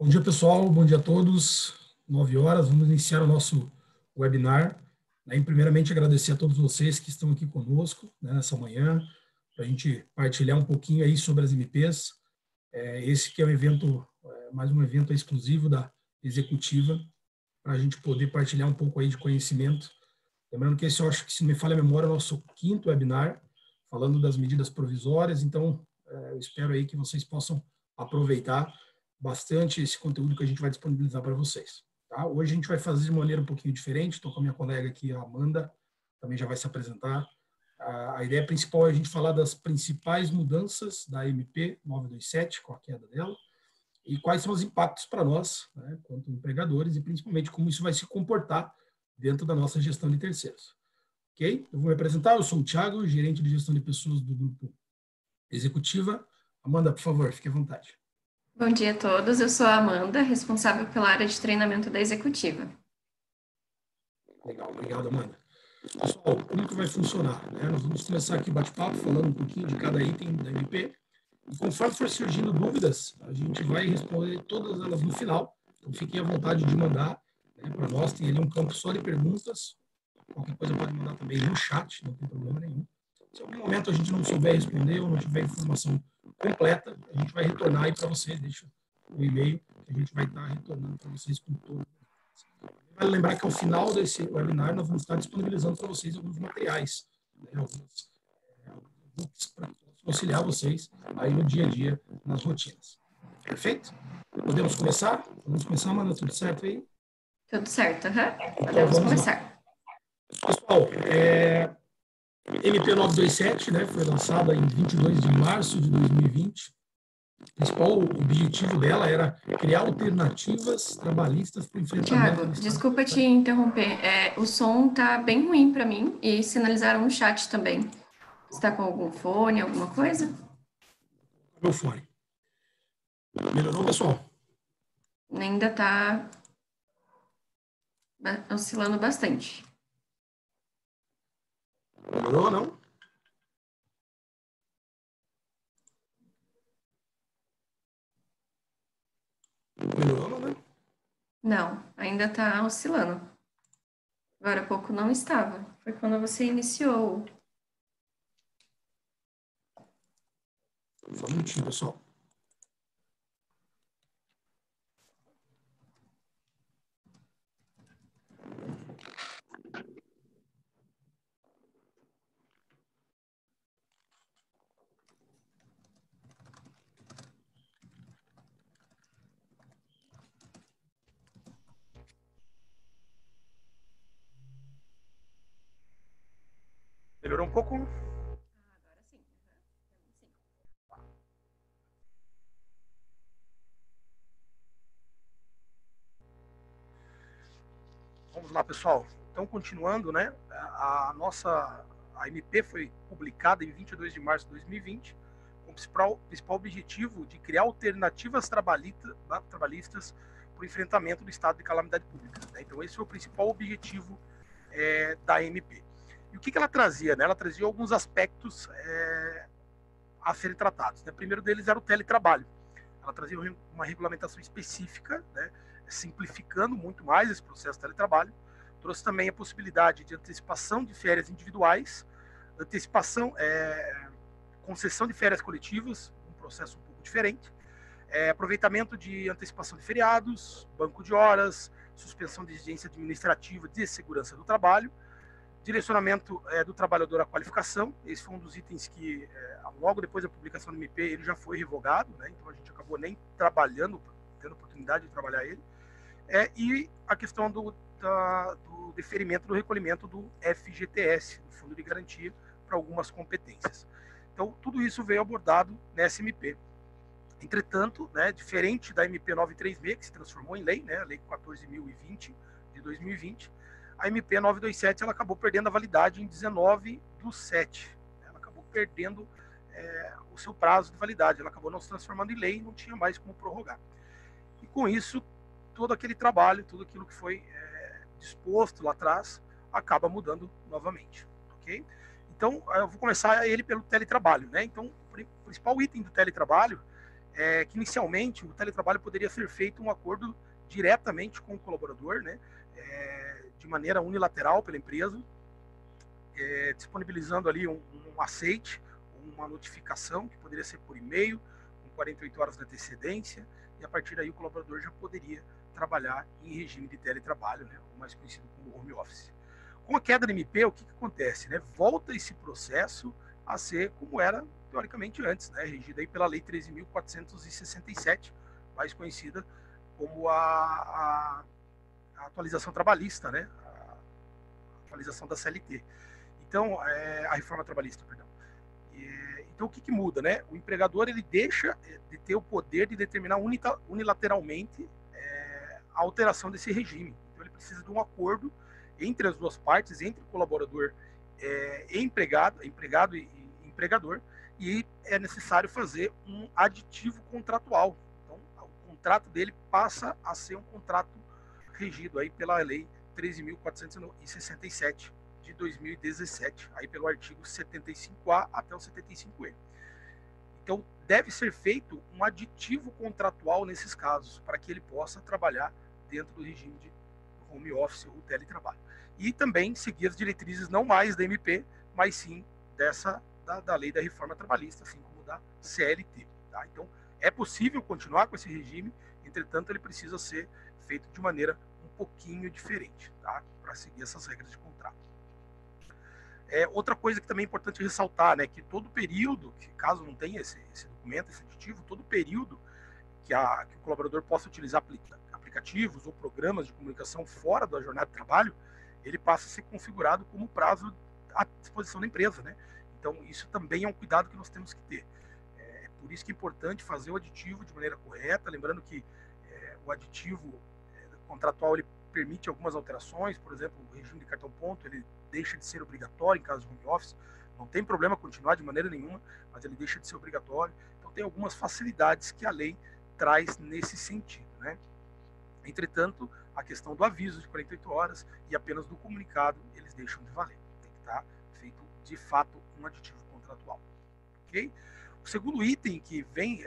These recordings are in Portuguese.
Bom dia, pessoal. Bom dia a todos. 9 horas, vamos iniciar o nosso webinar. Primeiramente, agradecer a todos vocês que estão aqui conosco, nessa manhã, para a gente partilhar um pouquinho aí sobre as MPs. Esse que é um evento, mais um evento exclusivo da Executiva, para a gente poder partilhar um pouco aí de conhecimento. Lembrando que esse, eu acho que, se não me falha a memória, é o nosso 5º webinar, falando das medidas provisórias. Então, eu espero aí que vocês possam aproveitar bastante esse conteúdo que a gente vai disponibilizar para vocês. Tá? Hoje a gente vai fazer de maneira um pouquinho diferente. Estou com a minha colega aqui, a Amanda, também já vai se apresentar. A ideia principal é a gente falar das principais mudanças da MP 927, com a queda dela, e quais são os impactos para nós, né, quanto empregadores, e principalmente como isso vai se comportar dentro da nossa gestão de terceiros. Ok? Eu vou me apresentar, eu sou o Thiago, gerente de gestão de pessoas do Grupo Executiva. Amanda, por favor, fique à vontade. Bom dia a todos, eu sou a Amanda, responsável pela área de treinamento da Executiva. Legal, obrigado, Amanda. Pessoal, como que vai funcionar? Nós vamos começar aqui o bate-papo, falando um pouquinho de cada item da MP, e conforme for surgindo dúvidas, a gente vai responder todas elas no final, então fiquem à vontade de mandar, para nós. Tem ali um campo só de perguntas, qualquer coisa pode mandar também no chat, não tem problema nenhum. Se em algum momento a gente não souber responder ou não tiver informação completa, a gente vai retornar aí para vocês, deixa o e-mail, que a gente vai estar retornando para vocês com todo. Vale lembrar que ao final desse webinar nós vamos estar disponibilizando para vocês alguns materiais, alguns books para auxiliar vocês aí no dia a dia, nas rotinas. Perfeito? Podemos começar? Vamos começar, Amanda? Tudo certo aí? Tudo certo, Então, podemos vamos começar. Lá. Pessoal, MP 927, foi lançada em 22 de março de 2020. O principal objetivo dela era criar alternativas trabalhistas para o enfrentamento Tiago, do Estado. desculpa te interromper, o som tá bem ruim para mim e sinalizaram no chat também. Você está com algum fone, alguma coisa? Meu fone. Melhorou, pessoal? Ainda está oscilando bastante. Melhorou, não? Melhorou, né? Não, ainda está oscilando. Agora há pouco não estava. Foi quando você iniciou. Só um minutinho, pessoal. Melhorou um pouco? Agora sim. Vamos lá, pessoal. Então, continuando, a MP foi publicada em 22 de março de 2020, com o principal objetivo de criar alternativas trabalhistas para o enfrentamento do estado de calamidade pública. Então, esse foi o principal objetivo da MP. E o que ela trazia? Ela trazia alguns aspectos a serem tratados. O primeiro deles era o teletrabalho. Ela trazia uma regulamentação específica, simplificando muito mais esse processo de teletrabalho. Trouxe também a possibilidade de antecipação de férias individuais, concessão de férias coletivas, um processo um pouco diferente, aproveitamento de antecipação de feriados, banco de horas, suspensão de exigência administrativa de segurança do trabalho, direcionamento do trabalhador à qualificação. Esse foi um dos itens que, logo depois da publicação do MP, ele já foi revogado, então a gente acabou nem tendo oportunidade de trabalhar ele. E a questão do deferimento do recolhimento do FGTS, do Fundo de Garantia, para algumas competências. Então, tudo isso veio abordado nessa MP. Entretanto, diferente da MP 936, que se transformou em lei, a Lei 14.020 de 2020, a MP 927 ela acabou perdendo a validade em 19/7. Ela acabou perdendo o seu prazo de validade, ela acabou não se transformando em lei e não tinha mais como prorrogar. E com isso, todo aquele trabalho, tudo aquilo que foi disposto lá atrás, acaba mudando novamente. Ok? Então, eu vou começar ele pelo teletrabalho. Então, o principal item do teletrabalho que inicialmente o teletrabalho poderia ser feito um acordo diretamente com o colaborador, né, de maneira unilateral pela empresa, disponibilizando ali um aceite, uma notificação, que poderia ser por e-mail, com 48 horas de antecedência, e a partir daí o colaborador já poderia trabalhar em regime de teletrabalho, né, o mais conhecido como home office. Com a queda do MP, o que acontece? Né? Volta esse processo a ser como era, teoricamente, antes, né? Regido aí pela Lei 13.467, mais conhecida como a atualização trabalhista, né? A atualização da CLT. Então, a reforma trabalhista, perdão. Então, o que muda? Né? O empregador ele deixa de ter o poder de determinar unilateralmente a alteração desse regime. Então, ele precisa de um acordo entre as duas partes, entre o colaborador e empregado e empregador, e é necessário fazer um aditivo contratual. Então, o contrato dele passa a ser um contrato regido aí pela Lei 13.467 de 2017, aí pelo artigo 75A até o 75E. Então, deve ser feito um aditivo contratual nesses casos, para que ele possa trabalhar dentro do regime de home office ou teletrabalho. E também seguir as diretrizes não mais da MP, mas sim da lei da reforma trabalhista, assim como da CLT. Tá? Então, é possível continuar com esse regime, entretanto, ele precisa ser feito de maneira um pouquinho diferente, tá? Para seguir essas regras de contrato. Outra coisa que também é importante ressaltar, né, que todo período, que caso não tenha esse documento, esse aditivo, todo período que o colaborador possa utilizar aplicativos ou programas de comunicação fora da jornada de trabalho, ele passa a ser configurado como prazo à disposição da empresa, né? Então, isso também é um cuidado que nós temos que ter. Por isso que é importante fazer o aditivo de maneira correta, lembrando que o aditivo contratual ele permite algumas alterações, por exemplo, o regime de cartão ponto, ele deixa de ser obrigatório em caso de home office, não tem problema continuar de maneira nenhuma, mas ele deixa de ser obrigatório. Então, tem algumas facilidades que a lei traz nesse sentido, né? Entretanto, a questão do aviso de 48 horas e apenas do comunicado, eles deixam de valer. Tem que estar feito, de fato, um aditivo contratual. Okay? O segundo item que vem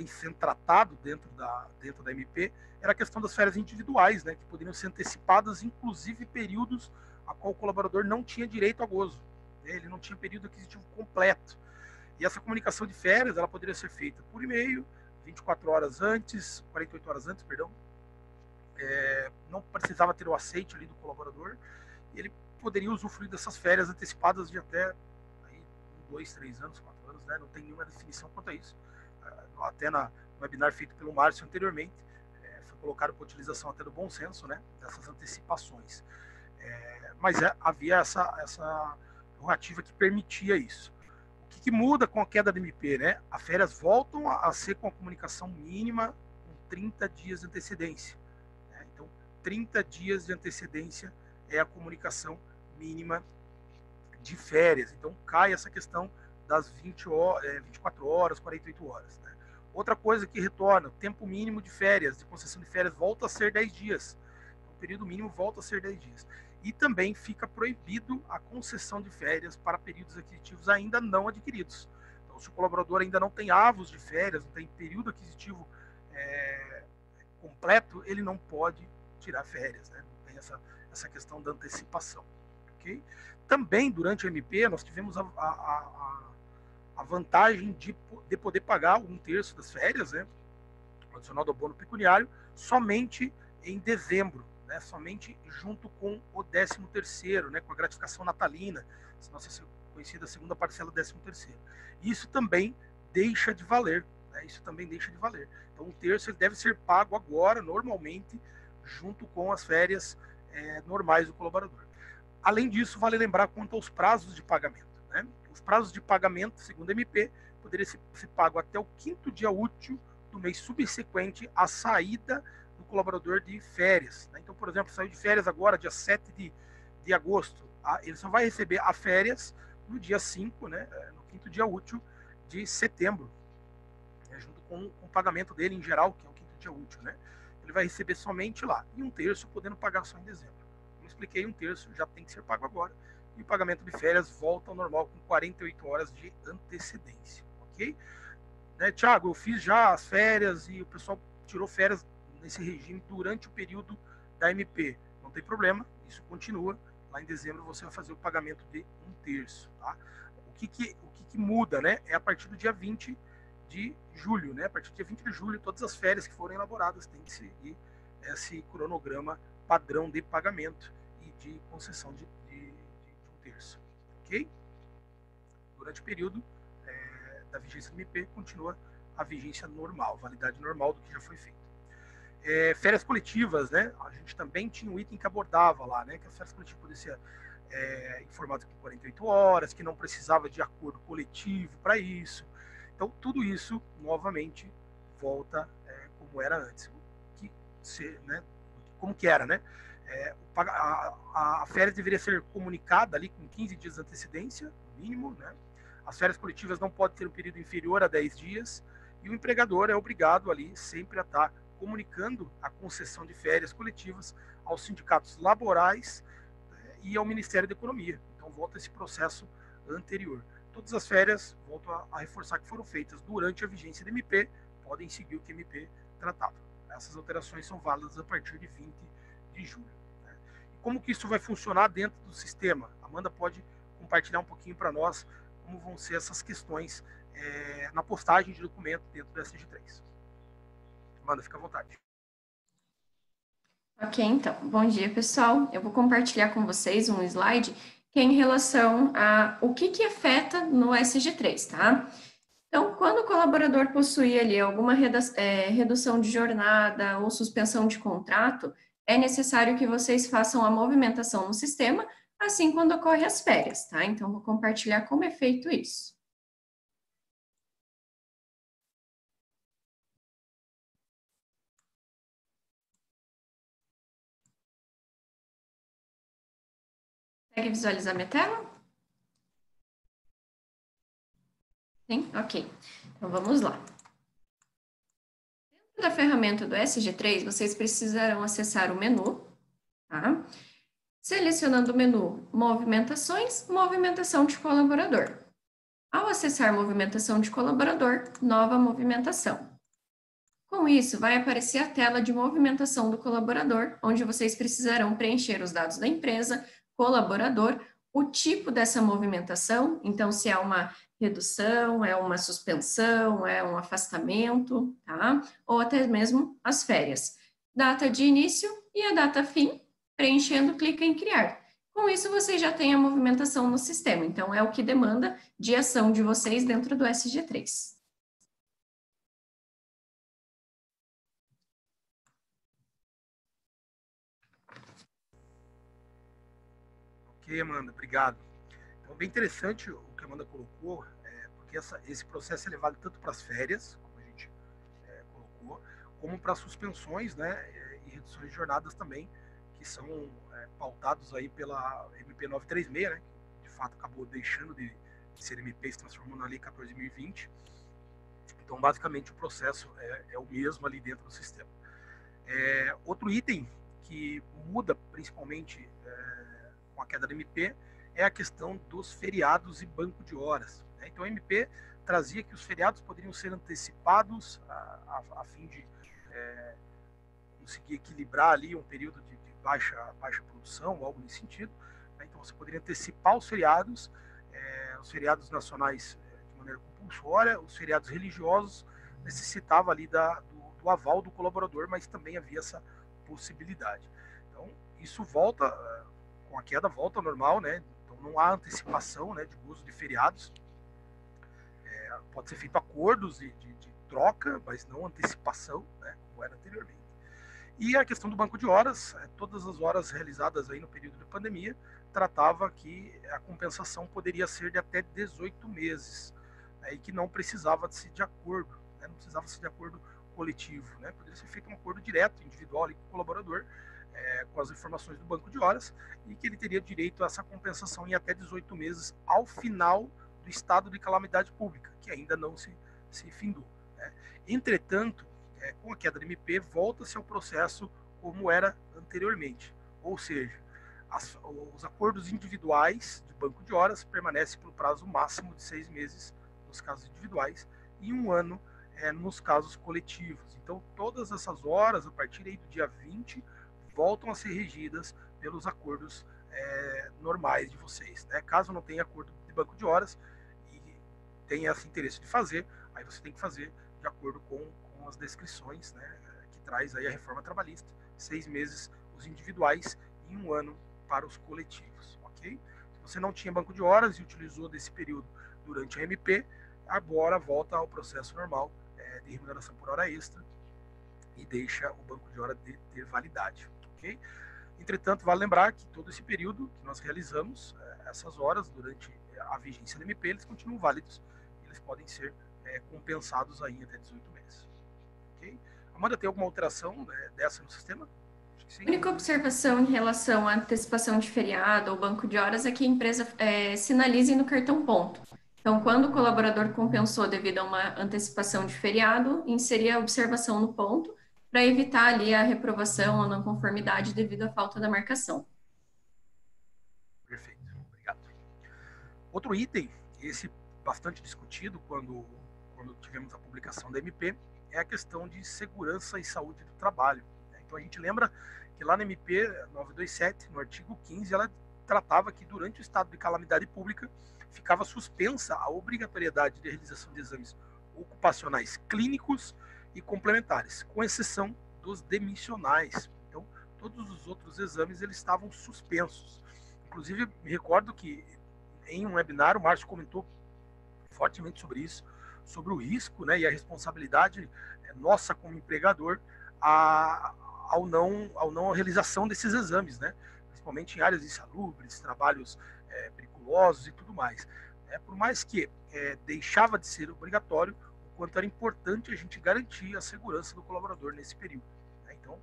sendo tratado dentro da MP era a questão das férias individuais, né, que poderiam ser antecipadas, inclusive períodos a qual o colaborador não tinha direito a gozo. Ele não tinha período aquisitivo completo. E essa comunicação de férias ela poderia ser feita por e-mail, 48 horas antes, perdão. Não precisava ter o aceite ali do colaborador. E ele poderia usufruir dessas férias antecipadas de até 2, 3 anos, 4 anos, né? Não tem nenhuma definição quanto a isso. Até no webinar feito pelo Márcio anteriormente, foi colocado para utilização até do bom senso, né? Dessas antecipações. Mas havia essa prerrogativa que permitia isso. O que muda com a queda da MP, né? As férias voltam a ser com a comunicação mínima com 30 dias de antecedência. Né? Então, 30 dias de antecedência é a comunicação mínima de férias. Então, cai essa questão das 24 horas, 48 horas. Né? Outra coisa que retorna, o tempo mínimo de férias, de concessão de férias, volta a ser 10 dias. Então, o período mínimo volta a ser 10 dias. E também fica proibido a concessão de férias para períodos aquisitivos ainda não adquiridos. Então, se o colaborador ainda não tem avos de férias, não tem período aquisitivo completo, ele não pode tirar férias. Né? Não tem essa questão da antecipação. Okay? Também, durante a MP, nós tivemos a vantagem de poder pagar 1/3 das férias, né, adicional do abono pecuniário, somente em dezembro, né, somente junto com o 13º, né, com a gratificação natalina, nossa conhecida segunda parcela do 13º. Isso também deixa de valer. Né, isso também deixa de valer. Então, 1/3 ele deve ser pago agora, normalmente, junto com as férias normais do colaborador. Além disso, vale lembrar quanto aos prazos de pagamento. Né? Os prazos de pagamento, segundo a MP, poderiam ser pagos até o 5º dia útil do mês subsequente à saída do colaborador de férias. Né? Então, por exemplo, saiu de férias agora, dia 7 de agosto. Ele só vai receber as férias no dia 5, né? No 5º dia útil de setembro, junto com o pagamento dele em geral, que é o 5º dia útil. Né? Ele vai receber somente lá, e 1/3 podendo pagar só em dezembro. Como expliquei, 1/3 já tem que ser pago agora, e o pagamento de férias volta ao normal com 48 horas de antecedência. Ok? né, Thiago, eu fiz já as férias e o pessoal tirou férias nesse regime durante o período da MP. Não tem problema, isso continua. Lá em dezembro você vai fazer o pagamento de 1/3. Tá? O que muda, né? É a partir do dia 20 de julho, né? A partir do dia 20 de julho, todas as férias que forem elaboradas têm que seguir esse cronograma padrão de pagamento e de concessão de 1/3. Ok? Durante o período da vigência do MP, continua a vigência normal, validade normal do que já foi feito. Férias coletivas, né? A gente também tinha um item que abordava lá, né? Que as férias coletivas poderiam ser informadas com 48 horas, que não precisava de acordo coletivo para isso. Então, tudo isso, novamente, volta como era antes. Como que era, né? A férias deveria ser comunicada ali com 15 dias de antecedência, no mínimo, né? As férias coletivas não podem ter um período inferior a 10 dias e o empregador é obrigado ali sempre a estar comunicando a concessão de férias coletivas aos sindicatos laborais e ao Ministério da Economia. Então, volta esse processo anterior. Todas as férias, volto a reforçar que foram feitas durante a vigência do MP, podem seguir o que o MP tratava. Essas alterações são válidas a partir de 20 de julho. Né? E como que isso vai funcionar dentro do sistema? A Amanda pode compartilhar um pouquinho para nós como vão ser essas questões na postagem de documento dentro do SG3. Amanda, fica à vontade. Ok, então. Bom dia, pessoal. Eu vou compartilhar com vocês um slide que é em relação a o que afeta no SG3, tá? Então, quando o colaborador possui ali alguma redução de jornada ou suspensão de contrato, é necessário que vocês façam a movimentação no sistema, assim quando ocorre as férias, tá? Então, vou compartilhar como é feito isso. Consegue visualizar minha tela? Sim? Ok. Então, vamos lá. Dentro da ferramenta do SG3, vocês precisarão acessar o menu, tá? Selecionando o menu Movimentações, Movimentação de Colaborador. Ao acessar Movimentação de Colaborador, Nova Movimentação. Com isso, vai aparecer a tela de movimentação do colaborador, onde vocês precisarão preencher os dados da empresa, colaborador, o tipo dessa movimentação, então se é uma redução, é uma suspensão, é um afastamento, tá? Ou até mesmo as férias. Data de início e a data fim, preenchendo, clica em criar. Com isso, vocês já têm a movimentação no sistema, então é o que demanda de ação de vocês dentro do SG3. Ok, Amanda, obrigado. Então, bem interessante o que a Amanda colocou, porque esse processo é levado tanto para as férias, como a gente colocou, como para suspensões, né, e reduções de jornadas também, que são pautados aí pela MP 936, né, que de fato acabou deixando de ser MP, se transformou na Lei 14.020. Então, basicamente, o processo é o mesmo ali dentro do sistema. Outro item que muda principalmente com a queda da MP é a questão dos feriados e banco de horas. Né? Então, a MP trazia que os feriados poderiam ser antecipados a fim de conseguir equilibrar ali um período de baixa produção, algo nesse sentido. Né? Então, você poderia antecipar os feriados nacionais de maneira compulsória, os feriados religiosos necessitava ali do aval do colaborador, mas também havia essa possibilidade. Então, isso volta, com a queda, volta ao normal, né? Então, não há antecipação, né, de uso de feriados. Pode ser feito acordos de troca, mas não antecipação, né, como era anteriormente. E a questão do banco de horas, todas as horas realizadas aí no período de pandemia, tratava que a compensação poderia ser de até 18 meses, né, e que não precisava de acordo, né, não precisava ser de acordo coletivo, né, poderia ser feito um acordo direto, individual ali com o colaborador, com as informações do banco de horas, e que ele teria direito a essa compensação em até 18 meses ao final do estado de calamidade pública, que ainda não se findou. Né. Entretanto, com a queda do MP, volta-se ao processo como era anteriormente. Ou seja, os acordos individuais de banco de horas permanecem pelo prazo máximo de 6 meses nos casos individuais e 1 ano nos casos coletivos. Então, todas essas horas, a partir aí do dia 20, voltam a ser regidas pelos acordos normais de vocês, né? Caso não tenha acordo de banco de horas e tenha esse interesse de fazer, aí você tem que fazer de acordo com as descrições, né, que traz aí a reforma trabalhista, 6 meses os individuais e 1 ano para os coletivos, ok? Se você não tinha banco de horas e utilizou desse período durante a MP, agora volta ao processo normal de remuneração por hora extra e deixa o banco de hora de ter validade, ok? Entretanto, vale lembrar que todo esse período que nós realizamos, essas horas durante a vigência da MP, eles continuam válidos, eles podem ser compensados aí até 18 meses. Okay? Amanda, tem alguma alteração dessa no sistema? A única observação em relação à antecipação de feriado ou banco de horas é que a empresa sinalize no cartão ponto. Então, quando o colaborador compensou devido a uma antecipação de feriado, inserir a observação no ponto para evitar ali a reprovação ou não conformidade devido à falta da marcação. Perfeito, obrigado. Outro item, esse bastante discutido quando tivemos a publicação da MP, é a questão de segurança e saúde do trabalho. Então a gente lembra que lá na MP 927, no artigo 15, ela tratava que durante o estado de calamidade pública ficava suspensa a obrigatoriedade de realização de exames ocupacionais clínicos e complementares, com exceção dos demissionais. Então, todos os outros exames eles estavam suspensos. Inclusive, me recordo que em um webinar o Márcio comentou fortemente sobre isso, sobre o risco, né, e a responsabilidade nossa como empregador ao não realização desses exames, né, principalmente em áreas insalubres, trabalhos periculosos e tudo mais. Por mais que deixava de ser obrigatório, o quanto era importante a gente garantir a segurança do colaborador nesse período. Né? Então,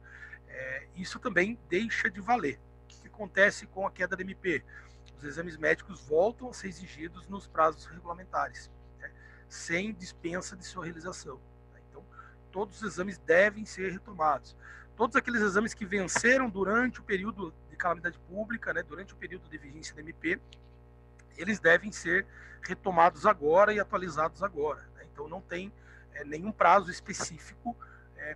isso também deixa de valer. O que acontece com a queda da MP? Os exames médicos voltam a ser exigidos nos prazos regulamentares, né? Sem dispensa de sua realização. Né? Então, todos os exames devem ser retomados. Todos aqueles exames que venceram durante o período de calamidade pública, né, durante o período de vigência da MP, eles devem ser retomados agora e atualizados agora. Né? Então, não tem nenhum prazo específico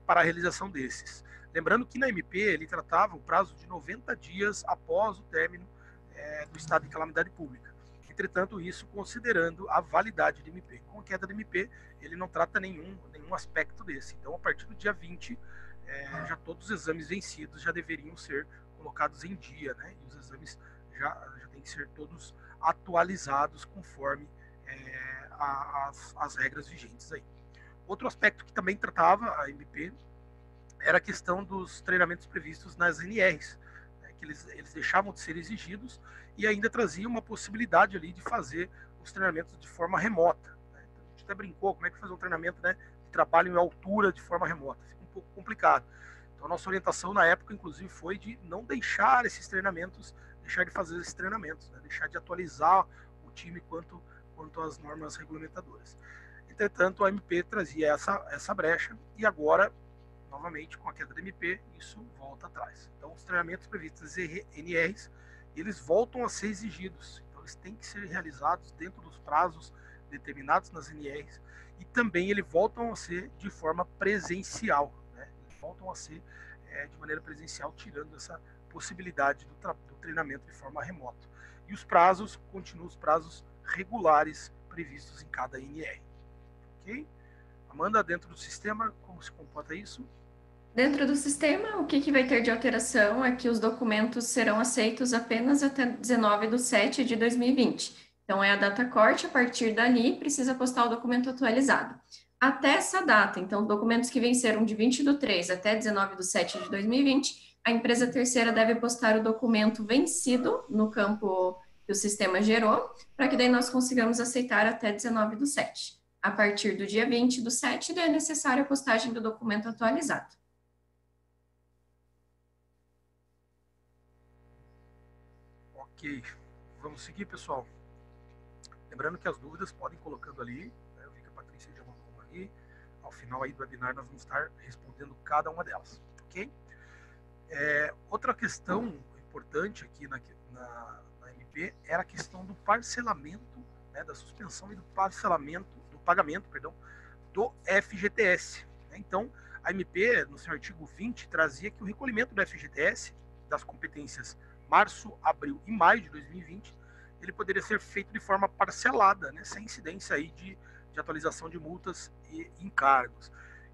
para a realização desses. Lembrando que na MP ele tratava o prazo de 90 dias após o término do estado de calamidade pública. Entretanto, isso considerando a validade da MP. Com a queda da MP, ele não trata nenhum aspecto desse. Então, a partir do dia 20, já todos os exames vencidos já deveriam ser colocados em dia, né? E os exames já têm que ser todos atualizados conforme as regras vigentes aí. Outro aspecto que também tratava a MP era a questão dos treinamentos previstos nas NRs, né, que eles deixavam de ser exigidos e ainda traziam uma possibilidade ali de fazer os treinamentos de forma remota. Né? Então, a gente até brincou como é que fazer um treinamento, né, de trabalho em altura de forma remota. Fica um pouco complicado. Então, a nossa orientação na época, inclusive, foi de não deixar esses treinamentos, deixar de fazer esses treinamentos, né, deixar de atualizar o time quanto às normas regulamentadoras. Entretanto, a MP trazia essa brecha e agora, novamente, com a queda da MP, isso volta atrás. Então, os treinamentos previstos em NRs, eles voltam a ser exigidos. Então, eles têm que ser realizados dentro dos prazos determinados nas NRs e também eles voltam a ser de forma presencial. Né? Eles voltam a ser de maneira presencial, tirando essa possibilidade do treinamento de forma remota. E os prazos continuam os prazos regulares previstos em cada NR. Ok? Amanda, dentro do sistema, como se comporta isso? Dentro do sistema, o que vai ter de alteração é que os documentos serão aceitos apenas até 19/7/2020. Então, é a data corte, a partir dali, precisa postar o documento atualizado. Até essa data, então, documentos que venceram de 20/3 até 19/7/2020, a empresa terceira deve postar o documento vencido no campo que o sistema gerou, para que daí nós consigamos aceitar até 19/7. A partir do dia 20/7, é necessária a postagem do documento atualizado. Ok, vamos seguir, pessoal. Lembrando que as dúvidas podem colocando ali, né? Eu vi que a Patrícia já mandou uma ali. Ao final aí do webinar nós vamos estar respondendo cada uma delas, ok? Outra questão importante aqui na MP era a questão do parcelamento, né, da suspensão e do parcelamento, do pagamento, do FGTS. Então, a MP, no seu artigo 20, trazia que o recolhimento do FGTS, das competências março, abril e maio de 2020, ele poderia ser feito de forma parcelada, né, sem incidência aí de atualização de multas e encargos.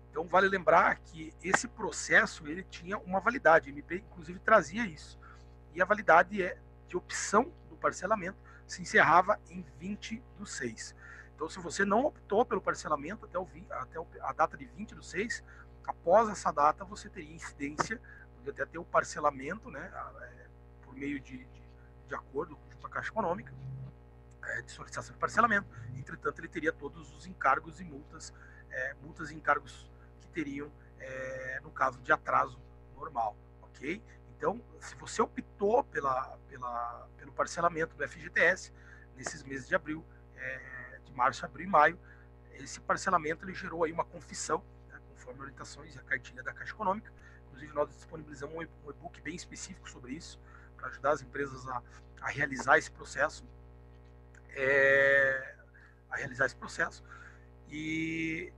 Então, vale lembrar que esse processo ele tinha uma validade, a MP inclusive trazia isso, e a validade de opção do parcelamento se encerrava em 20/6. Então, se você não optou pelo parcelamento até a data de 20/6, após essa data você teria incidência, poderia até ter o parcelamento, né, por meio de acordo com a Caixa Econômica, de solicitação de parcelamento. Entretanto, ele teria todos os encargos e multas e encargos que teriam no caso de atraso normal, ok? Então, se você optou pelo parcelamento do FGTS nesses meses de abril, de março, abril e maio, esse parcelamento ele gerou aí uma confissão, né, conforme orientações e a cartilha da Caixa Econômica. Inclusive, nós disponibilizamos um e-book bem específico sobre isso, para ajudar as empresas a realizar esse processo. E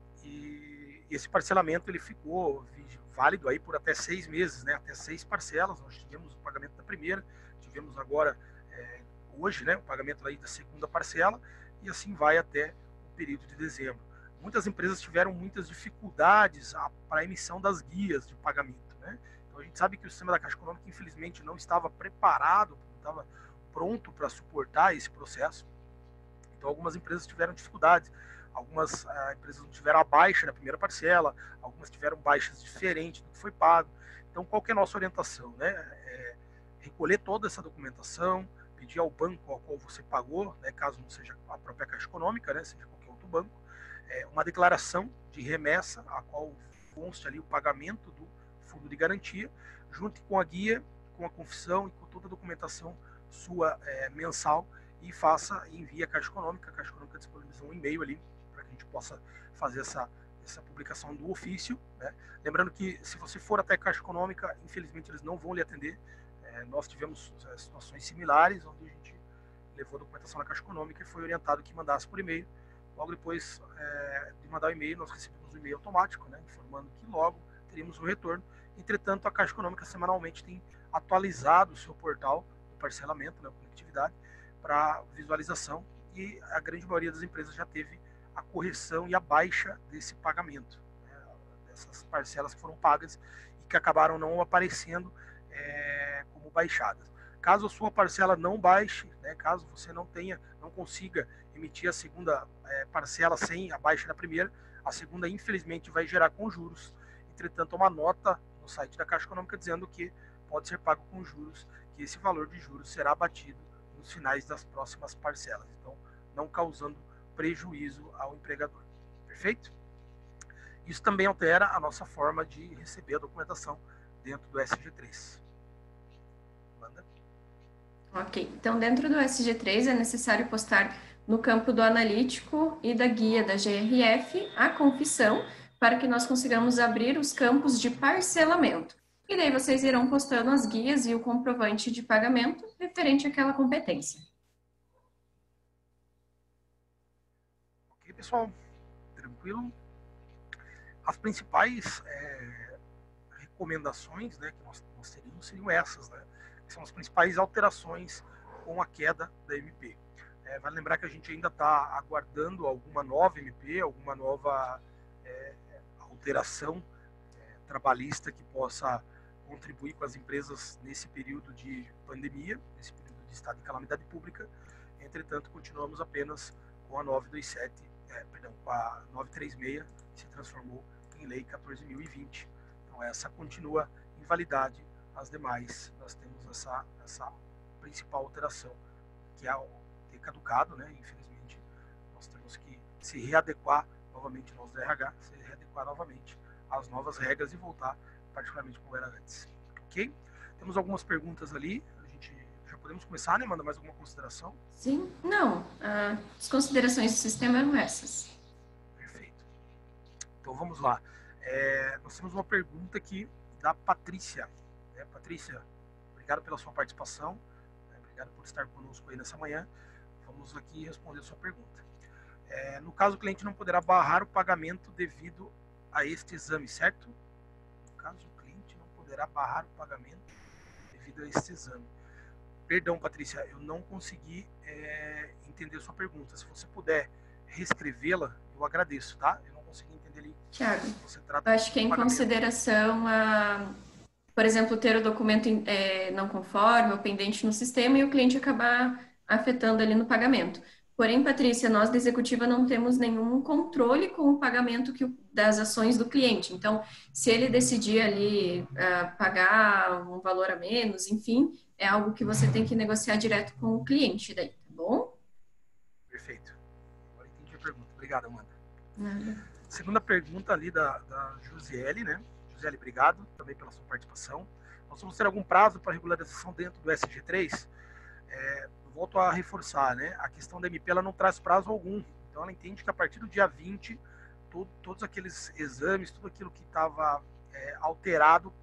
esse parcelamento ele ficou válido aí por até 6 meses, né? Até 6 parcelas. Nós tivemos o pagamento da primeira, tivemos agora hoje, né, o pagamento aí da segunda parcela, e assim vai até o período de dezembro. Muitas empresas tiveram muitas dificuldades para a emissão das guias de pagamento, né? Então a gente sabe que o sistema da Caixa Econômica infelizmente não estava preparado, não estava pronto para suportar esse processo. Então algumas empresas tiveram dificuldades, algumas empresas não tiveram a baixa na primeira parcela, algumas tiveram baixas diferentes do que foi pago. Então qual que é a nossa orientação, né? Recolher toda essa documentação, pedir ao banco ao qual você pagou, né, caso não seja a própria Caixa Econômica, né, seja qualquer outro banco, uma declaração de remessa, a qual conste ali o pagamento do fundo de garantia, junto com a guia, com a confissão e com toda a documentação sua mensal, e envie a Caixa Econômica. A Caixa Econômica disponibiliza um e-mail ali para que a gente possa fazer essa publicação do ofício, né? Lembrando que se você for até a Caixa Econômica, infelizmente eles não vão lhe atender. Nós tivemos situações similares, onde a gente levou a documentação na Caixa Econômica e foi orientado que mandasse por e-mail. Logo depois de mandar o e-mail, nós recebemos um e-mail automático, né, informando que logo teríamos um retorno. Entretanto, a Caixa Econômica semanalmente tem atualizado o seu portal de parcelamento, né, conectividade, para visualização, e a grande maioria das empresas já teve a correção e a baixa desse pagamento, né, dessas parcelas que foram pagas e que acabaram não aparecendo como baixadas. Caso a sua parcela não baixe, né, caso você não consiga emitir a segunda parcela sem a baixa da primeira, a segunda infelizmente vai gerar com juros. Entretanto, uma nota no site da Caixa Econômica dizendo que pode ser pago com juros, que esse valor de juros será abatido nos finais das próximas parcelas, então não causando prejuízo ao empregador. Perfeito? Isso também altera a nossa forma de receber a documentação dentro do SG3. Manda. Ok, então dentro do SG3 é necessário postar no campo do analítico e da guia da GRF a confissão, para que nós consigamos abrir os campos de parcelamento. E daí vocês irão postando as guias e o comprovante de pagamento referente àquela competência. Ok, pessoal? Tranquilo? As principais recomendações, né, que nós teríamos seriam essas, né? Que são as principais alterações com a queda da MP. Vale lembrar que a gente ainda está aguardando alguma nova MP, alguma nova alteração trabalhista que possa contribuir com as empresas nesse período de pandemia, nesse período de estado de calamidade pública. Entretanto, continuamos apenas com a 927, com a 936, que se transformou em Lei 14.020. Então, essa continua em validade. As demais, nós temos essa principal alteração, que é ter caducado, né? Infelizmente, nós temos que se readequar novamente, nós do RH, se readequar novamente às novas regras e voltar particularmente como era antes. Ok? Temos algumas perguntas ali, a gente já podemos começar, né? Manda mais alguma consideração? Sim? Não. As considerações do sistema eram essas. Perfeito. Então vamos lá. Nós temos uma pergunta aqui da Patrícia. Patrícia, obrigado pela sua participação, obrigado por estar conosco aí nessa manhã. Vamos aqui responder a sua pergunta. No caso, o cliente não poderá barrar o pagamento devido a este exame, certo? No caso, o cliente não poderá barrar o pagamento devido a este exame. Perdão, Patrícia, eu não consegui entender a sua pergunta. Se você puder reescrevê-la, eu agradeço, tá? Eu não consegui entender ali. Tiago, Você trata eu acho que é em consideração a, por exemplo, ter o documento não conforme ou pendente no sistema e o cliente acabar afetando ali no pagamento. Porém, Patrícia, nós da executiva não temos nenhum controle com o pagamento das ações do cliente. Então, se ele decidir ali pagar um valor a menos, enfim, é algo que você tem que negociar direto com o cliente daí, tá bom? Perfeito. Agora entendi a pergunta. Obrigado, Amanda. Nada. Segunda pergunta ali da Josiele, né? Josiele, obrigado também pela sua participação. Nós vamos ter algum prazo para regularização dentro do SG3? Volto a reforçar, né? A questão da MP ela não traz prazo algum. Então ela entende que a partir do dia 20, todos aqueles exames, tudo aquilo que estava alterado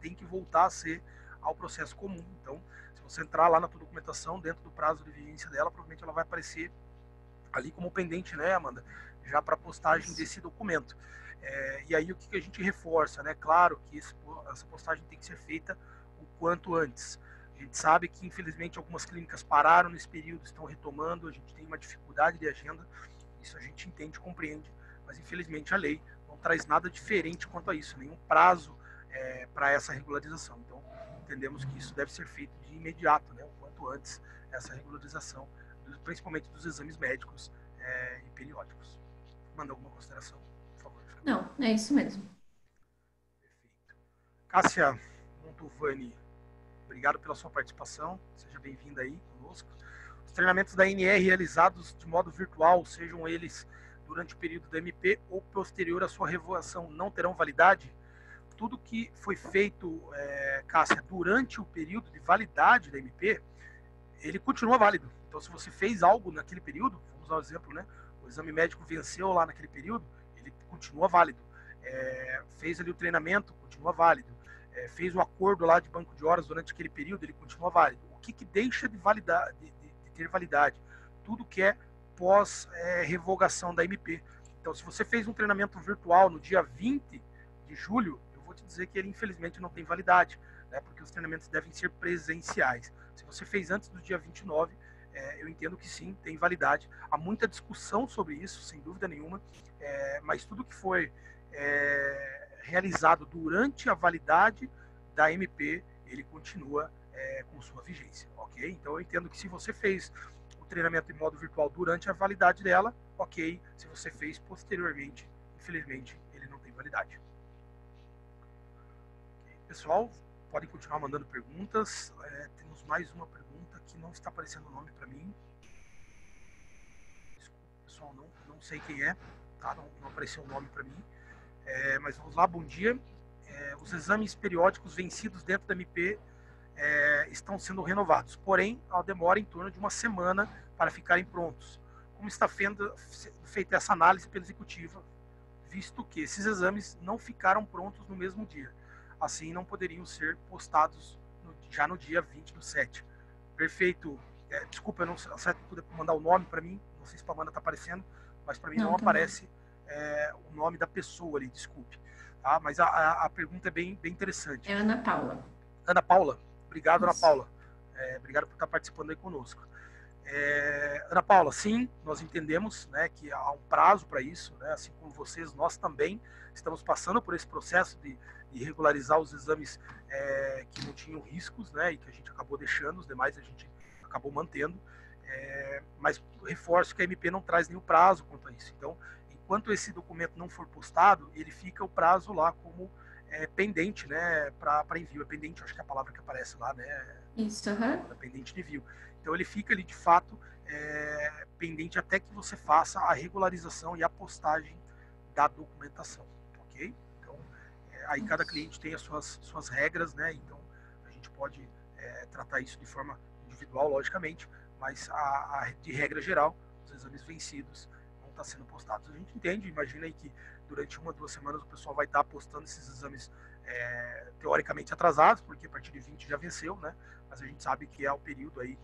tem que voltar a ser ao processo comum. Então, se você entrar lá na tua documentação, dentro do prazo de vigência dela, provavelmente ela vai aparecer ali como pendente, né, Amanda? Já para postagem desse documento. E aí o que a gente reforça, né? Claro que essa postagem tem que ser feita o quanto antes. A gente sabe que, infelizmente, algumas clínicas pararam nesse período, estão retomando, a gente tem uma dificuldade de agenda, isso a gente entende, compreende, mas, infelizmente, a lei não traz nada diferente quanto a isso, nenhum prazo para essa regularização. Então, entendemos que isso deve ser feito de imediato, né, o quanto antes, essa regularização, principalmente dos exames médicos e periódicos. Manda alguma consideração, por favor? Não, é isso mesmo. Perfeito. Cássia Montovani, obrigado pela sua participação, seja bem-vinda aí conosco. Os treinamentos da NR realizados de modo virtual, sejam eles durante o período da MP ou posterior à sua revogação, não terão validade? Tudo que foi feito, Cássia, durante o período de validade da MP, ele continua válido. Então, se você fez algo naquele período, vamos dar um exemplo, né? O exame médico venceu lá naquele período, ele continua válido. Fez ali o treinamento, continua válido. Fez o acordo lá de banco de horas durante aquele período, ele continua válido. O que deixa de validar, de ter validade? Tudo que é pós revogação da MP. Então, se você fez um treinamento virtual no dia 20 de julho, eu vou te dizer que ele infelizmente não tem validade, né? Porque os treinamentos devem ser presenciais. Se você fez antes do dia 29, eu entendo que sim, tem validade. Há muita discussão sobre isso, sem dúvida nenhuma, mas tudo que foi realizado durante a validade da MP, ele continua com sua vigência, ok? Então eu entendo que se você fez o treinamento em modo virtual durante a validade dela, ok. Se você fez posteriormente, infelizmente, ele não tem validade. Okay. Pessoal, podem continuar mandando perguntas. Temos mais uma pergunta que não está aparecendo o nome para mim. Desculpa, pessoal, não sei quem é, tá? Não apareceu o nome para mim. Mas vamos lá, bom dia. Os exames periódicos vencidos dentro da MP estão sendo renovados, porém, a demora em torno de uma semana para ficarem prontos. Como está feita essa análise pela executiva, visto que esses exames não ficaram prontos no mesmo dia? Assim, não poderiam ser postados já no dia 20/7. Perfeito. Desculpa, eu não sei se puder mandar o nome para mim, não sei se para a Amanda está aparecendo, mas para mim não aparece o nome da pessoa ali, desculpe. Tá? Mas a pergunta é bem interessante. É Ana Paula. Ana Paula, obrigado, Ana Paula. Obrigado por estar participando aí conosco. Ana Paula, sim, nós entendemos, né, que há um prazo para isso, né, assim como vocês, nós também estamos passando por esse processo de regularizar os exames que não tinham riscos, né, e que a gente acabou deixando, os demais a gente acabou mantendo, mas reforço que a MP não traz nenhum prazo quanto a isso. Então, enquanto esse documento não for postado, ele fica o prazo lá como pendente, né, para envio. É pendente, acho que é a palavra que aparece lá, né? Isso, pendente de envio. Então ele fica ali de fato pendente até que você faça a regularização e a postagem da documentação, ok? Então aí cada cliente tem as suas regras, né? Então a gente pode tratar isso de forma individual, logicamente, mas de regra geral, os exames vencidos vão estar sendo postados. A gente entende, imagina aí que durante 1 ou 2 semanas o pessoal vai estar postando esses exames teoricamente atrasados, porque a partir de 20 já venceu, né? Mas a gente sabe que é o período aí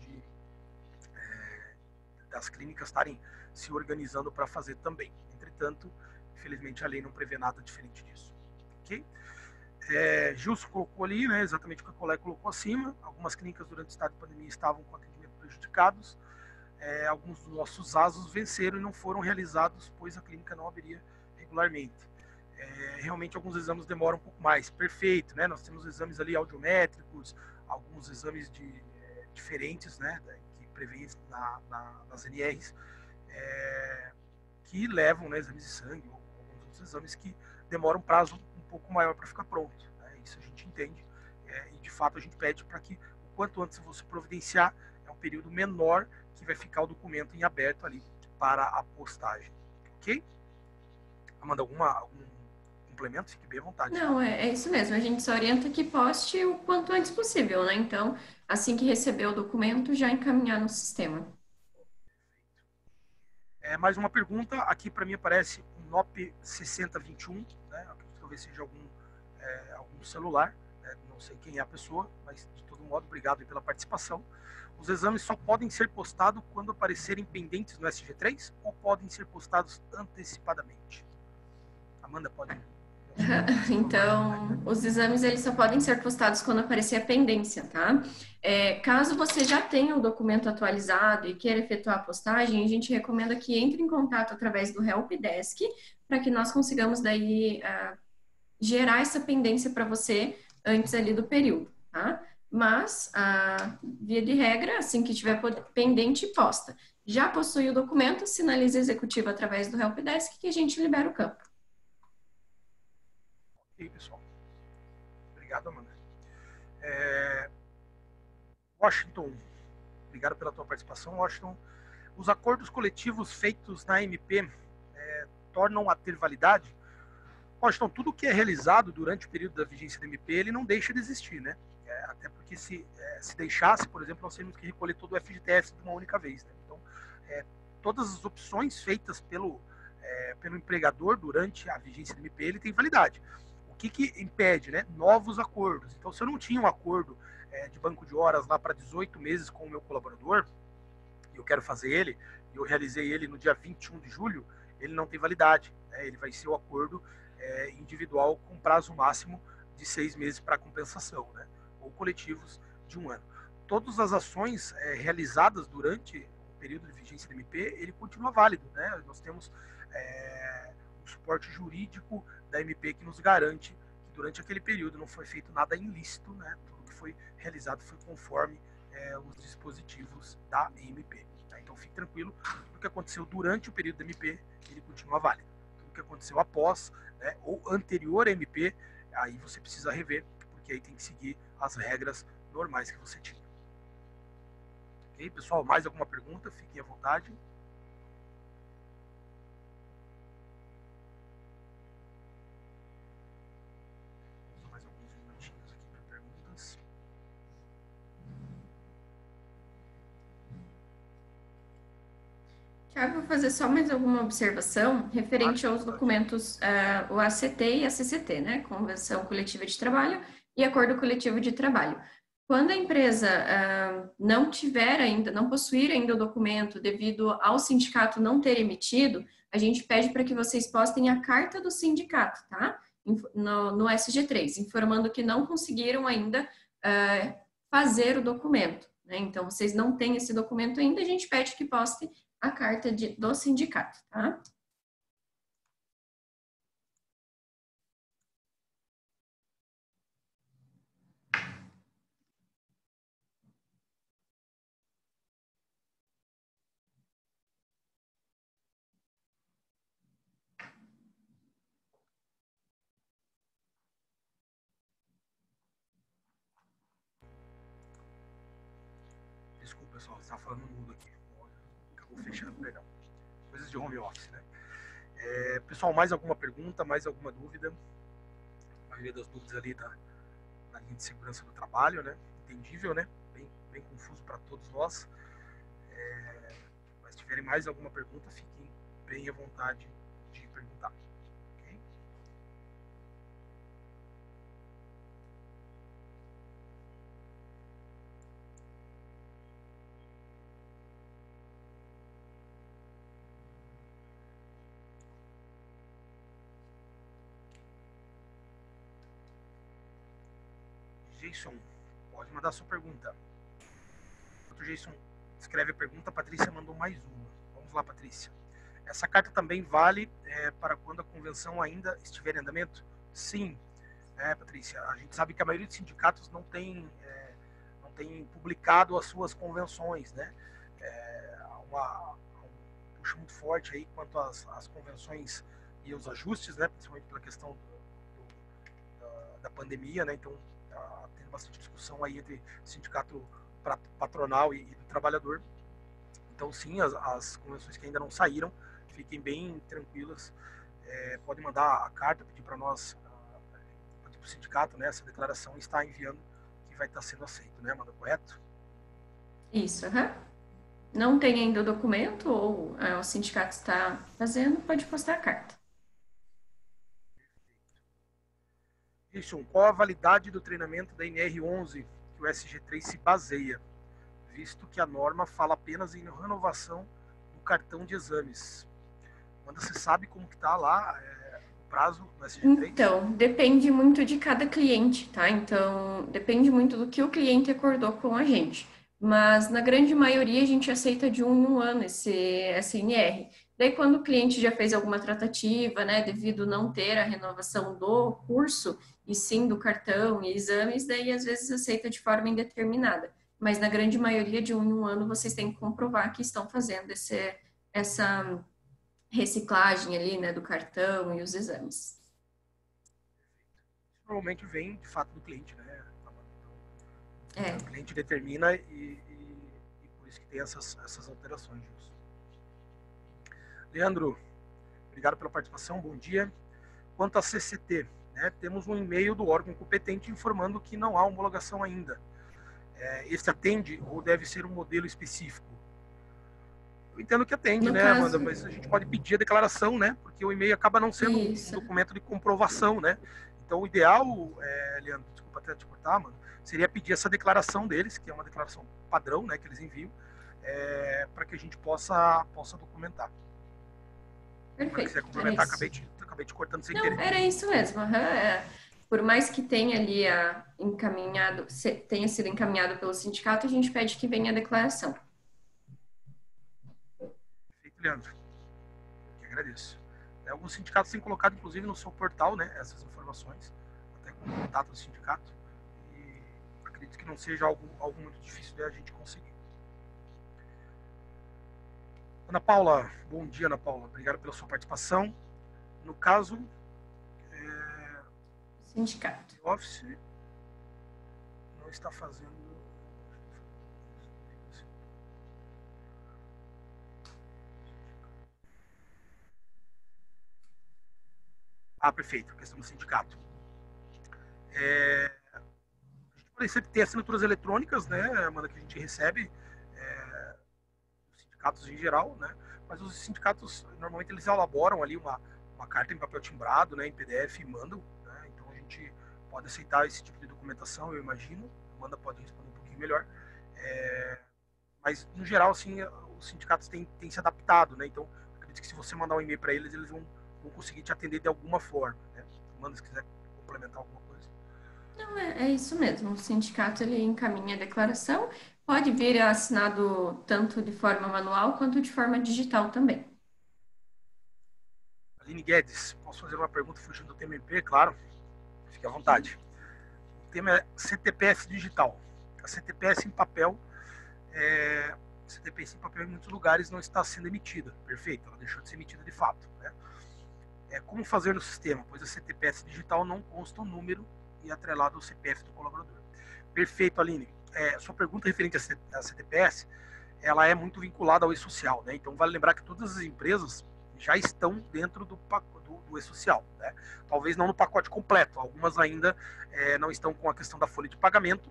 das clínicas estarem se organizando para fazer também. Entretanto, infelizmente a lei não prevê nada diferente disso. Ok? Gilson colocou ali, né, exatamente o que a colega colocou acima. Algumas clínicas durante o estado de pandemia estavam com atendimento prejudicados. Alguns dos nossos ASOS venceram e não foram realizados, pois a clínica não abriria regularmente. Realmente alguns exames demoram um pouco mais. Perfeito, né? Nós temos exames ali audiométricos, alguns exames diferentes, né, que prevêem nas NRs, que levam, né, exames de sangue ou alguns outros exames que demoram um prazo um pouco maior para ficar pronto. Né? Isso a gente entende e de fato a gente pede para que o quanto antes você providenciar, é um período menor que vai ficar o documento em aberto ali para a postagem. Ok? Amanda, algum complemento? Fique bem à vontade. Não, é isso mesmo. A gente só orienta que poste o quanto antes possível, né? Então, assim que receber o documento, já encaminhar no sistema. Mais uma pergunta. Aqui para mim aparece um NOP 6021, né? Talvez seja algum celular. Né? Não sei quem é a pessoa, mas de todo modo, obrigado pela participação. Os exames só podem ser postados quando aparecerem pendentes no SG3 ou podem ser postados antecipadamente? Amanda, pode. Então, os exames eles só podem ser postados quando aparecer a pendência, tá? Caso você já tenha o documento atualizado e queira efetuar a postagem, a gente recomenda que entre em contato através do Helpdesk para que nós consigamos daí gerar essa pendência para você antes ali do período, tá? Mas, via de regra, assim que tiver pendente, posta. Já possui o documento, sinaliza executivo através do Helpdesk que a gente libera o campo. Ok, pessoal. Obrigado, Amanda. Washington, obrigado pela tua participação, Washington. Os acordos coletivos feitos na MP tornam a ter validade? Washington, tudo que é realizado durante o período da vigência da MP, ele não deixa de existir, né? Até porque se deixasse, por exemplo, nós teríamos que recolher todo o FGTS de uma única vez. Né? Então, todas as opções feitas pelo empregador durante a vigência da MP, ele tem validade. O que impede? Né? Novos acordos. Então, se eu não tinha um acordo de banco de horas lá para 18 meses com o meu colaborador, e eu quero fazer ele, e eu realizei ele no dia 21 de julho, ele não tem validade. Né? Ele vai ser o acordo individual com prazo máximo de 6 meses para compensação, né? Ou coletivos de 1 ano. Todas as ações realizadas durante o período de vigência do MP, ele continua válido, né? Nós temos o suporte jurídico da MP que nos garante que durante aquele período não foi feito nada ilícito, né? Tudo que foi realizado foi conforme os dispositivos da MP. Tá? Então fique tranquilo, tudo que aconteceu durante o período da MP, ele continua válido. Tudo que aconteceu após, né, ou anterior à MP, aí você precisa rever, porque aí tem que seguir as regras normais que você tinha. Ok, pessoal? Mais alguma pergunta? Fiquem à vontade. Vamos mais alguns minutinhos aqui para perguntas. Tiago, vou fazer só mais alguma observação referente aos documentos, o ACT e a CCT, né? Convenção Coletiva de Trabalho e Acordo Coletivo de Trabalho. Quando a empresa não tiver ainda, não possuir ainda o documento devido ao sindicato não ter emitido, a gente pede para que vocês postem a carta do sindicato, tá? No SG3, informando que não conseguiram ainda fazer o documento, né? Então, vocês não têm esse documento ainda, a gente pede que postem a carta do sindicato, tá? Desculpa, pessoal, você está falando mudo aqui. Acabou fechando, perdão. Coisas de home office, né? Pessoal, mais alguma pergunta, mais alguma dúvida? A maioria das dúvidas ali na linha de segurança do trabalho, né? Entendível, né? Bem confuso para todos nós. Mas se tiverem mais alguma pergunta, fiquem bem à vontade de perguntar. Okay? Jason, pode mandar a sua pergunta. O Jason escreve a pergunta, a Patrícia mandou mais uma. Vamos lá, Patrícia. Essa carta também vale para quando a convenção ainda estiver em andamento? Sim, Patrícia. A gente sabe que a maioria dos sindicatos não tem publicado as suas convenções, né? Há um puxo muito forte aí quanto às convenções e os ajustes, né? Principalmente pela questão da pandemia, né? Então, tá tendo bastante discussão aí entre sindicato patronal e do trabalhador. Então, sim, as convenções que ainda não saíram, fiquem bem tranquilas. Podem mandar a carta, pedir para nós, para o sindicato, né? Essa declaração está enviando, que vai estar sendo aceito, né, Amanda? Correto? Isso, Não tem ainda o documento, ou o sindicato está fazendo, pode postar a carta. Jason, qual a validade do treinamento da NR11 que o SG3 se baseia, visto que a norma fala apenas em renovação do cartão de exames? Quando você sabe como que está lá o prazo do SG3? Então, depende muito de cada cliente, tá? Então, depende muito do que o cliente acordou com a gente. Mas, na grande maioria, a gente aceita de 1 em 1 ano esse SNR. Daí, quando o cliente já fez alguma tratativa, né, devido não ter a renovação do curso, e sim do cartão e exames, daí às vezes aceita de forma indeterminada. Mas na grande maioria, de 1 em 1 ano, vocês têm que comprovar que estão fazendo essa reciclagem ali, né, do cartão e os exames. Normalmente vem, de fato, do cliente, né? É. O cliente determina e por isso que tem essas alterações. Leandro, obrigado pela participação, bom dia. Quanto à CCT, né, temos um e-mail do órgão competente informando que não há homologação ainda. Esse atende ou deve ser um modelo específico? Eu entendo que atende, né, Amanda? Mas a gente pode pedir a declaração, né? Porque o e-mail acaba não sendo um documento de comprovação, né? Então, o ideal, Leandro, desculpa até te cortar, mano, seria pedir essa declaração deles, que é uma declaração padrão, né, que eles enviam, para que a gente possa documentar. Perfeito. Se quiser complementar, acabei te cortando sem querer. Era isso mesmo. Por mais que tenha ali tenha sido encaminhado pelo sindicato, a gente pede que venha a declaração. Perfeito, Leandro. Eu que agradeço. Alguns sindicatos têm colocado, inclusive, no seu portal, né, essas informações, até com o contato do sindicato, e acredito que não seja algo muito difícil de a gente conseguir. Ana Paula, bom dia, Ana Paula. Obrigado pela sua participação. No caso, sindicato. o Office não está fazendo. Perfeito, questão do sindicato. A gente pode sempre ter assinaturas eletrônicas, né, Amanda, que a gente recebe, os sindicatos em geral, né, mas os sindicatos, normalmente, eles elaboram ali uma carta em papel timbrado, né, em PDF e mandam, né, então a gente pode aceitar esse tipo de documentação, eu imagino, a Amanda pode responder um pouquinho melhor, mas, no geral, assim, os sindicatos têm se adaptado, né, então acredito que se você mandar um e-mail para eles, eles vão conseguir te atender de alguma forma, né? Amanda, se quiser complementar alguma coisa. Não, é isso mesmo. O sindicato, ele encaminha a declaração, pode vir assinado tanto de forma manual quanto de forma digital também. Aline Guedes, posso fazer uma pergunta fugindo do tema MP? Claro, fique à vontade. O tema é CTPS digital. A CTPS em papel, CTPS em papel em muitos lugares não está sendo emitida. Perfeito, ela deixou de ser emitida de fato, né? Como fazer no sistema, pois a CTPS digital não consta o número e atrelado ao CPF do colaborador. Perfeito, Aline. Sua pergunta referente à CTPS, ela é muito vinculada ao e-social, né? Então, vale lembrar que todas as empresas já estão dentro do e-social, né? Talvez não no pacote completo, algumas ainda não estão com a questão da folha de pagamento,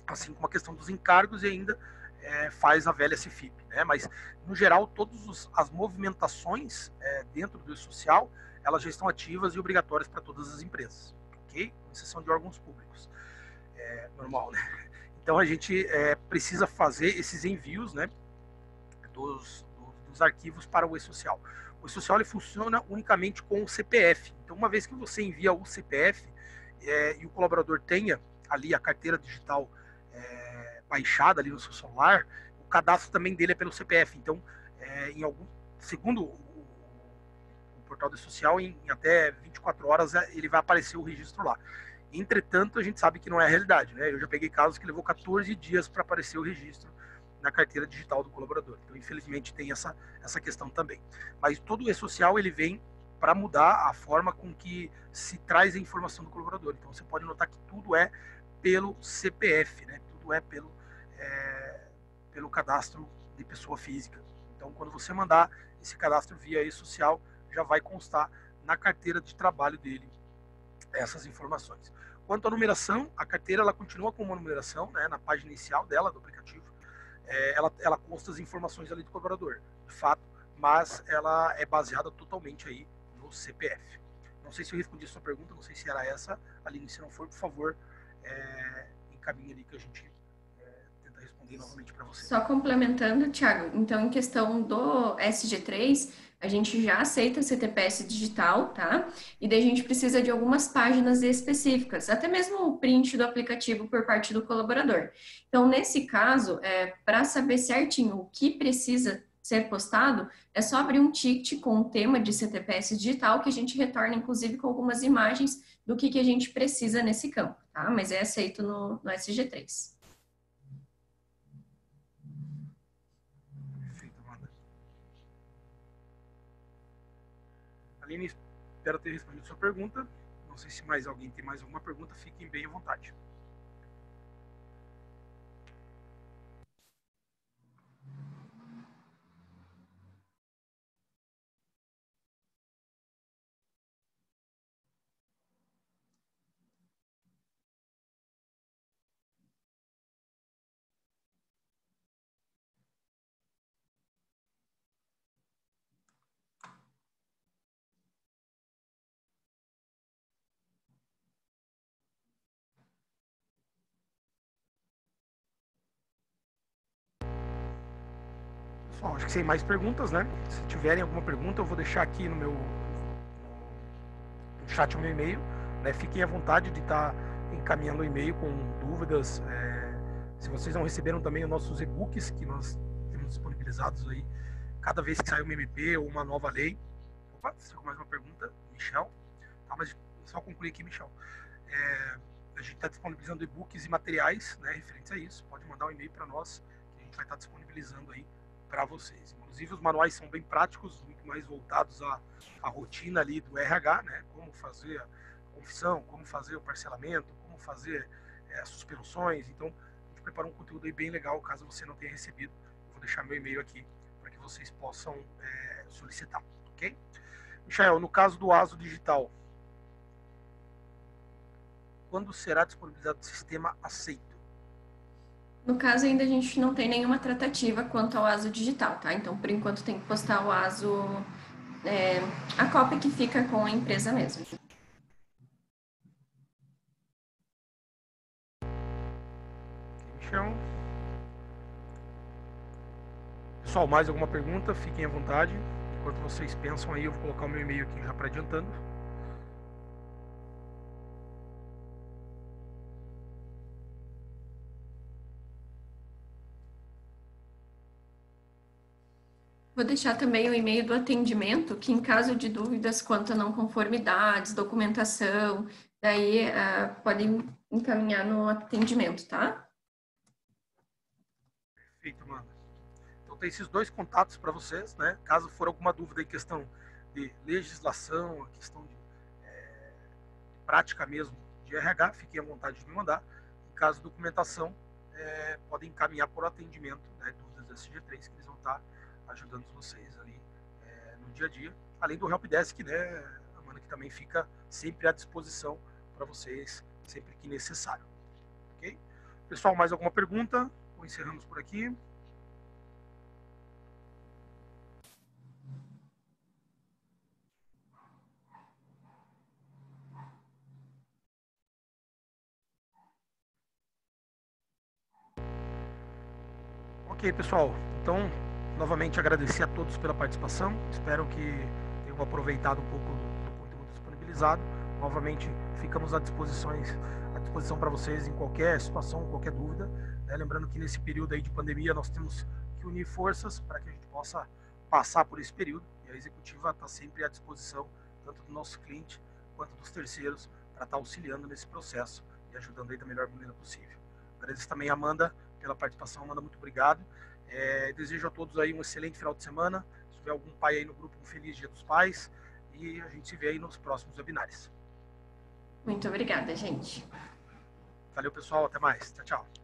assim como a questão dos encargos, e ainda faz a velha CFIP, né? Mas, no geral, todas as movimentações dentro do social, elas já estão ativas e obrigatórias para todas as empresas, ok? Com exceção de órgãos públicos. Normal, né? Então, a gente precisa fazer esses envios, né, dos arquivos para o e-social. O e-social, ele funciona unicamente com o CPF. Então, uma vez que você envia o CPF e o colaborador tenha ali a carteira digital baixada ali no seu celular, o cadastro também dele é pelo CPF. Então, segundo o portal de social, em até 24 horas ele vai aparecer o registro lá. Entretanto, a gente sabe que não é a realidade, né? Eu já peguei casos que levou 14 dias para aparecer o registro na carteira digital do colaborador. Então, infelizmente, tem essa questão também. Mas todo o e-social, ele vem para mudar a forma com que se traz a informação do colaborador. Então, você pode notar que tudo é pelo CPF, né? Tudo é pelo cadastro de pessoa física. Então, quando você mandar esse cadastro via e-social, já vai constar na carteira de trabalho dele essas informações. Quanto à numeração, a carteira ela continua com uma numeração, né, na página inicial dela, do aplicativo. Ela consta as informações ali do colaborador, de fato, mas ela é baseada totalmente aí no CPF. Não sei se eu respondi a sua pergunta, não sei se era essa, Aline, se não for, por favor, encaminhe ali que a gente tenta responder novamente para você. Só complementando, Thiago, então em questão do SG3, a gente já aceita CTPS digital, tá? E daí a gente precisa de algumas páginas específicas, até mesmo o print do aplicativo por parte do colaborador. Então, nesse caso, para saber certinho o que precisa ser postado, é só abrir um ticket com o tema de CTPS digital, que a gente retorna, inclusive, com algumas imagens do que a gente precisa nesse campo, tá? Mas é aceito no SG3. Aline, espero ter respondido a sua pergunta. Não sei se mais alguém tem mais alguma pergunta, fiquem bem à vontade. Pessoal, acho que sem mais perguntas, né? Se tiverem alguma pergunta, eu vou deixar aqui no chat o meu e-mail, né? Fiquem à vontade de estar encaminhando o e-mail com dúvidas. Se vocês não receberam também os nossos e-books que nós temos disponibilizados aí, cada vez que sai uma MP ou uma nova lei. Opa, ficou mais uma pergunta, Michel. Tá, mas só concluir aqui, Michel. A gente está disponibilizando e-books e materiais, né, referentes a isso. Pode mandar um e-mail para nós, que a gente vai estar disponibilizando aí para vocês. Inclusive, os manuais são bem práticos, muito mais voltados à rotina ali do RH, né? Como fazer a confissão, como fazer o parcelamento, como fazer as suspensões. Então, a gente preparou um conteúdo aí bem legal, caso você não tenha recebido. Eu vou deixar meu e-mail aqui para que vocês possam solicitar, ok? Michael, no caso do ASO Digital, quando será disponibilizado o sistema aceito? No caso, ainda a gente não tem nenhuma tratativa quanto ao ASO digital, tá? Então, por enquanto, tem que postar o ASO, a cópia que fica com a empresa mesmo. Michel. Pessoal, mais alguma pergunta? Fiquem à vontade. Enquanto vocês pensam aí, eu vou colocar o meu e-mail aqui já para adiantando. Vou deixar também o e-mail do atendimento, que em caso de dúvidas quanto a não conformidades, documentação, daí podem encaminhar no atendimento, tá? Perfeito, Amanda. Então tem esses dois contatos para vocês, né? Caso for alguma dúvida em questão de legislação, a questão de prática mesmo de RH, fiquem à vontade de me mandar. Em caso de documentação, podem encaminhar por atendimento, né, dúvidas da SG3, que eles vão estar ajudando vocês ali no dia a dia. Além do Helpdesk, né, Amanda, que também fica sempre à disposição para vocês, sempre que necessário. Ok? Pessoal, mais alguma pergunta? Ou encerramos por aqui? Ok, pessoal. Então, novamente agradecer a todos pela participação. Espero que tenham aproveitado um pouco do conteúdo disponibilizado. Novamente, ficamos à disposição para vocês em qualquer situação, qualquer dúvida, né? Lembrando que nesse período aí de pandemia nós temos que unir forças para que a gente possa passar por esse período, e a executiva está sempre à disposição, tanto do nosso cliente quanto dos terceiros, para estar auxiliando nesse processo e ajudando aí da melhor maneira possível. Agradeço também a Amanda pela participação. Amanda, muito obrigado. Desejo a todos aí um excelente final de semana. Se tiver algum pai aí no grupo, um feliz Dia dos Pais, e a gente se vê aí nos próximos webinários. Muito obrigada, gente. Valeu, pessoal. Até mais. Tchau, tchau.